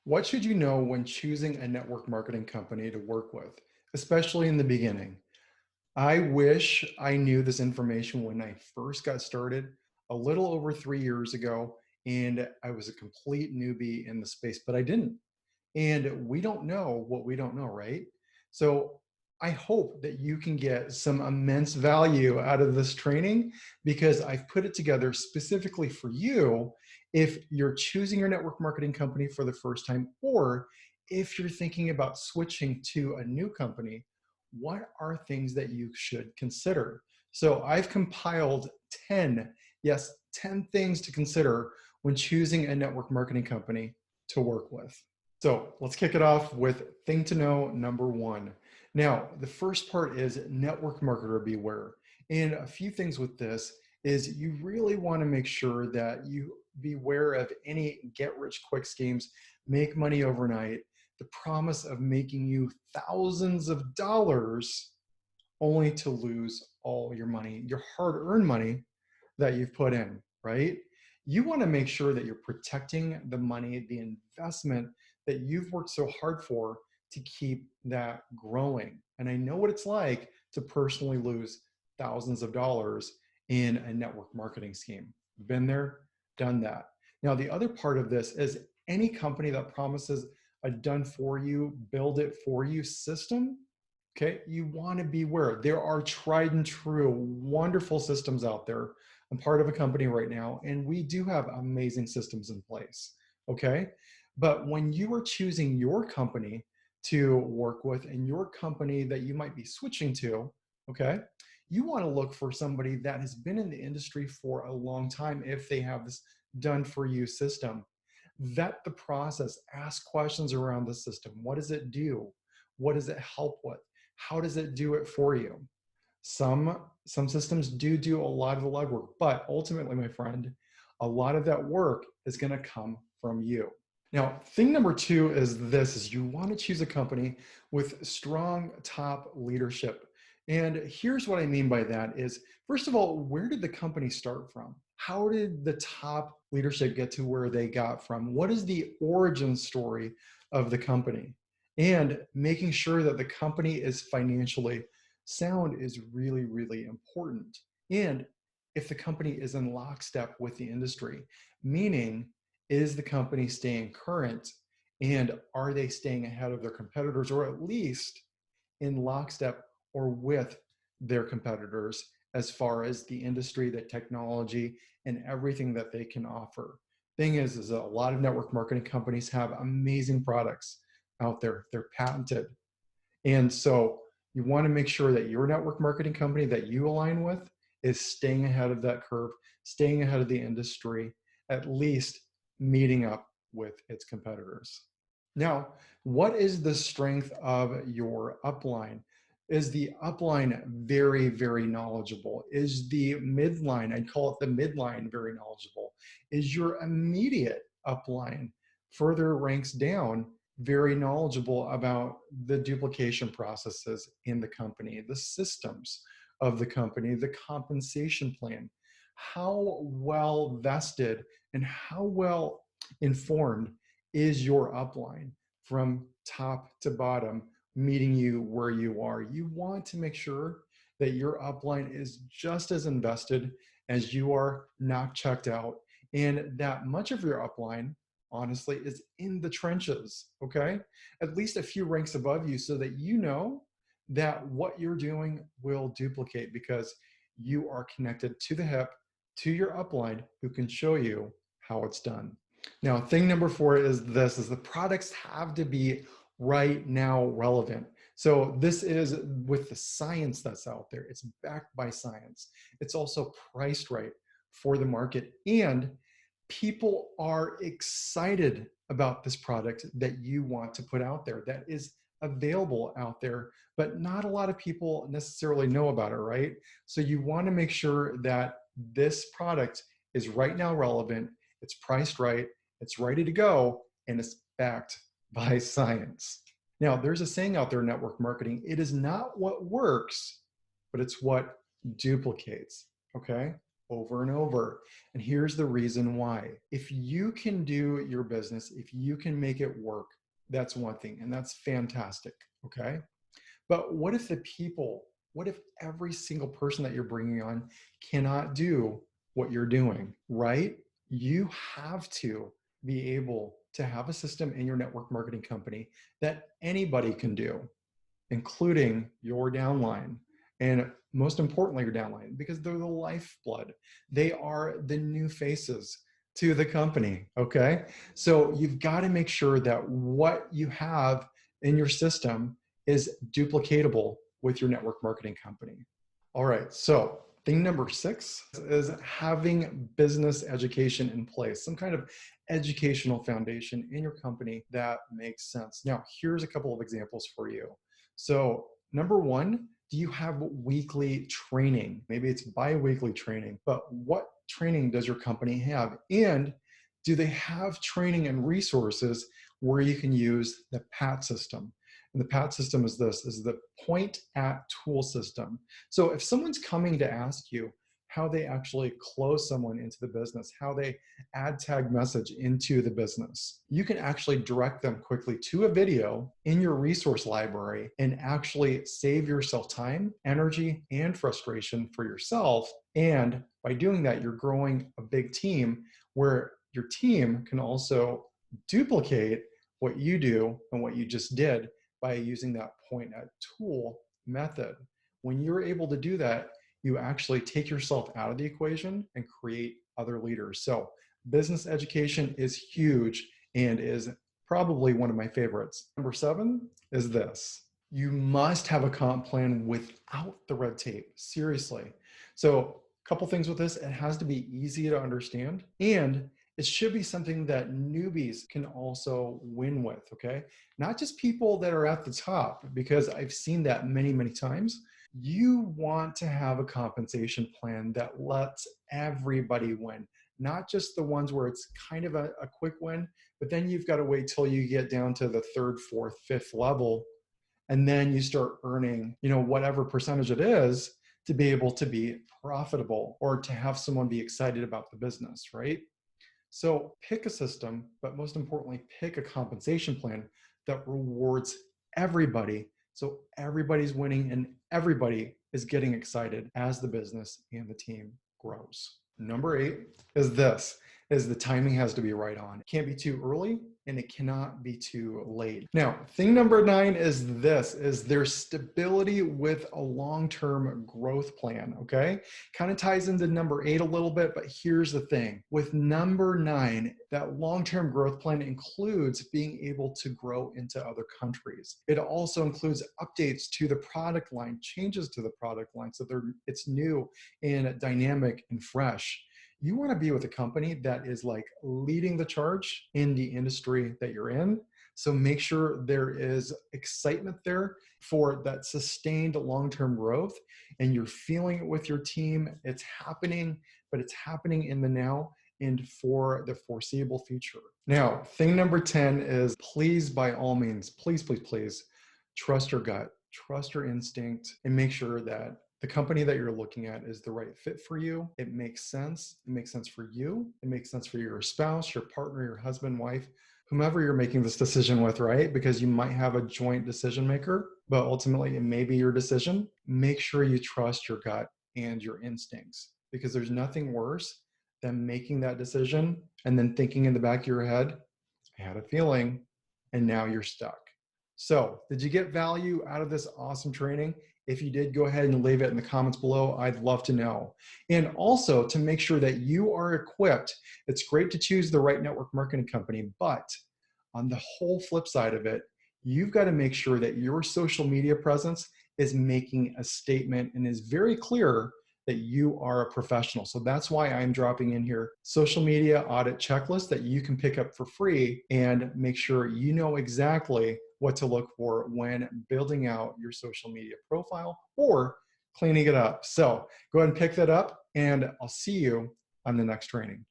What should you know when choosing a network marketing company to work with, especially in the beginning? I wish I knew this information when I first got started a little over 3 years ago, and I was a complete newbie in the space, but I didn't. And we don't know what we don't know, right? So I hope that you can get some immense value out of this training because I've put it together specifically for you if you're choosing your network marketing company for the first time, or if you're thinking about switching to a new company. What are things that you should consider? So I've compiled 10, yes, 10 things to consider when choosing a network marketing company to work with. So let's kick it off with thing to know number one. Now, the first part is network marketer beware. And a few things with this is you really want to make sure that you beware of any get rich quick schemes, make money overnight, the promise of making you thousands of dollars only to lose all your money, your hard earned money that you've put in, right? You want to make sure that you're protecting the money, the investment that you've worked so hard for to keep that growing. And I know what it's like to personally lose thousands of dollars in a network marketing scheme. Been there, done that. Now, the other part of this is any company that promises a done for you, build it for you system. Okay, you want to beware. There are tried and true, wonderful systems out there. I'm part of a company right now, and we do have amazing systems in place. Okay, but when you are choosing your company to work with and your company that you might be switching to, okay, you want to look for somebody that has been in the industry for a long time if they have this done for you system. Vet the process, ask questions around the system. What does it do? What does it help with? How does it do it for you? Some systems do a lot of the legwork, but ultimately, my friend, a lot of that work is going to come from you. Now, thing number two is this: is you want to choose a company with strong top leadership. And here's what I mean by that is, first of all, where did the company start from? How did the top leadership get to where they got from? What is the origin story of the company? And making sure that the company is financially sound is really, really important. And if the company is in lockstep with the industry, meaning, is the company staying current and are they staying ahead of their competitors, or at least in lockstep or with their competitors as far as the industry, the technology, and everything that they can offer? Thing is a lot of network marketing companies have amazing products out there. They're patented. And so you want to make sure that your network marketing company that you align with is staying ahead of that curve, staying ahead of the industry, at least meeting up with its competitors. Now, what is the strength of your upline? Is the upline very, very knowledgeable? Is the midline, I'd call it the midline, very knowledgeable? Is your immediate upline further ranks down very knowledgeable about the duplication processes in the company, the systems of the company, the compensation plan? How well vested and how well informed is your upline from top to bottom, meeting you where you are? You want to make sure that your upline is just as invested as you are, not checked out, and that much of your upline, honestly, is in the trenches, okay? At least a few ranks above you so that you know that what you're doing will duplicate because you are connected to the hip, to your upline who can show you how it's done. Now, thing number four is this: is the products have to be right now relevant. So this is with the science that's out there. It's backed by science. It's also priced right for the market. And people are excited about this product that you want to put out there, that is available out there, but not a lot of people necessarily know about it, right? So you want to make sure that this product is right now relevant, it's priced right, it's ready to go, and it's backed by science. Now, there's a saying out there in network marketing: it is not what works, but it's what duplicates. Okay? over and over. And here's the reason why. If you can do your business, if you can make it work, that's one thing, and that's fantastic, okay? But what if every single person that you're bringing on cannot do what you're doing, right? You have to be able to have a system in your network marketing company that anybody can do, including your downline. And most importantly, your downline, because they're the lifeblood. They are the new faces to the company, okay? So you've got to make sure that what you have in your system is duplicatable with your network marketing company. All right, so thing number 6 is having business education in place, some kind of educational foundation in your company that makes sense. Now, here's a couple of examples for you. So number 1, do you have weekly training? Maybe it's bi-weekly training, but what training does your company have? And do they have training and resources where you can use the PAT system? And the PAT system is the point at tool system. So if someone's coming to ask you how they actually close someone into the business, how they add tag message into the business, you can actually direct them quickly to a video in your resource library and actually save yourself time, energy, and frustration for yourself. And by doing that, you're growing a big team where your team can also duplicate what you do and what you just did by using that point at tool method. When you're able to do that, you actually take yourself out of the equation and create other leaders. So business education is huge and is probably one of my favorites. Number 7 is this. You must have a comp plan without the red tape, seriously. So a couple things with this, it has to be easy to understand, and it should be something that newbies can also win with, okay? Not just people that are at the top, because I've seen that many, many times. You want to have a compensation plan that lets everybody win, not just the ones where it's kind of a quick win, but then you've got to wait till you get down to the 3rd, 4th, 5th level, and then you start earning, whatever percentage it is to be able to be profitable or to have someone be excited about the business, right? So pick a system, but most importantly, pick a compensation plan that rewards everybody. So everybody's winning and everybody is getting excited as the business and the team grows. Number 8 is the timing has to be right on. It can't be too early and it cannot be too late. Now, thing number 9 is there's stability with a long-term growth plan, okay? Kind of ties into number 8 a little bit, but here's the thing. With number 9, that long-term growth plan includes being able to grow into other countries. It also includes updates to the product line, changes to the product line, so it's new and dynamic and fresh. You want to be with a company that is like leading the charge in the industry that you're in. So make sure there is excitement there for that sustained long-term growth, and you're feeling it with your team. It's happening, but it's happening in the now and for the foreseeable future. Now, thing number 10 is please, by all means, please, please, please trust your gut, trust your instinct, and make sure that the company that you're looking at is the right fit for you. It makes sense. It makes sense for you. It makes sense for your spouse, your partner, your husband, wife, whomever you're making this decision with, right? Because you might have a joint decision maker, but ultimately it may be your decision. Make sure you trust your gut and your instincts, because there's nothing worse than making that decision and then thinking in the back of your head, I had a feeling, and now you're stuck. So did you get value out of this awesome training? If you did, go ahead and leave it in the comments below. I'd love to know. And also, to make sure that you are equipped, it's great to choose the right network marketing company, but on the whole flip side of it, you've got to make sure that your social media presence is making a statement and is very clear that you are a professional. So that's why I'm dropping in here social media audit checklist that you can pick up for free and make sure you know exactly what to look for when building out your social media profile or cleaning it up. So go ahead and pick that up, and I'll see you on the next training.